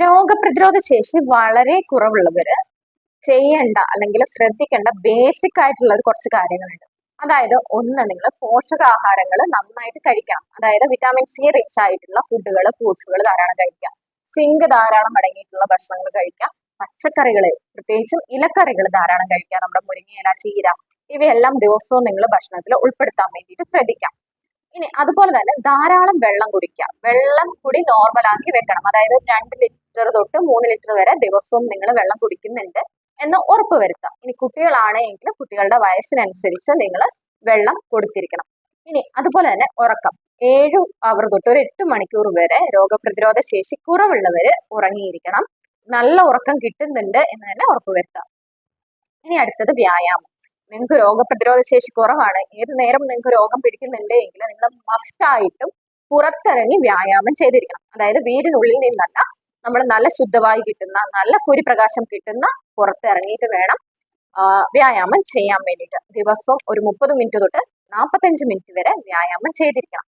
രോഗപ്രതിരോധ ശേഷി വളരെ കുറവുള്ളവര് ചെയ്യേണ്ട അല്ലെങ്കിൽ ശ്രദ്ധിക്കേണ്ട ബേസിക് ആയിട്ടുള്ള കുറച്ച് കാര്യങ്ങളുണ്ട്. അതായത് ഒന്ന്, നിങ്ങൾ പോഷകാഹാരങ്ങൾ നന്നായിട്ട് കഴിക്കണം. അതായത് വിറ്റാമിൻ സി റിച്ച് ആയിട്ടുള്ള ഫുഡുകൾ, ഫ്രൂട്ട്സുകൾ ധാരാളം കഴിക്കുക. സിങ്ക് ധാരാളം അടങ്ങിയിട്ടുള്ള ഭക്ഷണങ്ങൾ കഴിക്കുക. പച്ചക്കറികൾ, പ്രത്യേകിച്ചും ഇലക്കറികൾ ധാരാളം കഴിക്കുക. നമ്മുടെ മുരിങ്ങയില, ചീര ഇവയെല്ലാം ദിവസവും നിങ്ങൾ ഭക്ഷണത്തിൽ ഉൾപ്പെടുത്താൻ വേണ്ടിയിട്ട് ശ്രദ്ധിക്കാം. ഇനി അതുപോലെ തന്നെ ധാരാളം വെള്ളം കുടിക്കുക. വെള്ളം കുടി നോർമലാക്കി വെക്കണം. അതായത് 2 ലിറ്റർ തൊട്ട് 3 ലിറ്റർ വരെ ദിവസവും നിങ്ങൾ വെള്ളം കുടിക്കുന്നുണ്ട് എന്ന് ഉറപ്പ് വരുത്താം. ഇനി കുട്ടികളാണെങ്കിൽ കുട്ടികളുടെ വയസ്സിനനുസരിച്ച് നിങ്ങൾ വെള്ളം കൊടുത്തിരിക്കണം. ഇനി അതുപോലെ തന്നെ ഉറക്കം 7 അവർ തൊട്ട് ഒരു 8 മണിക്കൂർ വരെ രോഗപ്രതിരോധ ശേഷി കുറവുള്ളവര് ഉറങ്ങിയിരിക്കണം. നല്ല ഉറക്കം കിട്ടുന്നുണ്ട് എന്ന് തന്നെ ഉറപ്പ് വരുത്താം. ഇനി അടുത്തത് വ്യായാമം. നിങ്ങൾക്ക് രോഗപ്രതിരോധ ശേഷി കുറവാണ്, ഏത് നേരം നിങ്ങൾക്ക് രോഗം പിടിക്കുന്നുണ്ട് എങ്കിൽ നിങ്ങൾ മസ്റ്റായിട്ടും പുറത്തിറങ്ങി വ്യായാമം ചെയ്തിരിക്കണം. അതായത് വീടിനുള്ളിൽ നിന്നല്ല, നമ്മൾ നല്ല ശുദ്ധവായു കിട്ടുന്ന, നല്ല സൂര്യപ്രകാശം കിട്ടുന്ന പുറത്തിറങ്ങിയിട്ട് വേണം വ്യായാമം ചെയ്യാൻ വേണ്ടിയിട്ട്. ദിവസം ഒരു 30 മിനിറ്റ് തൊട്ട് 45 മിനിറ്റ് വരെ വ്യായാമം ചെയ്തിരിക്കണം.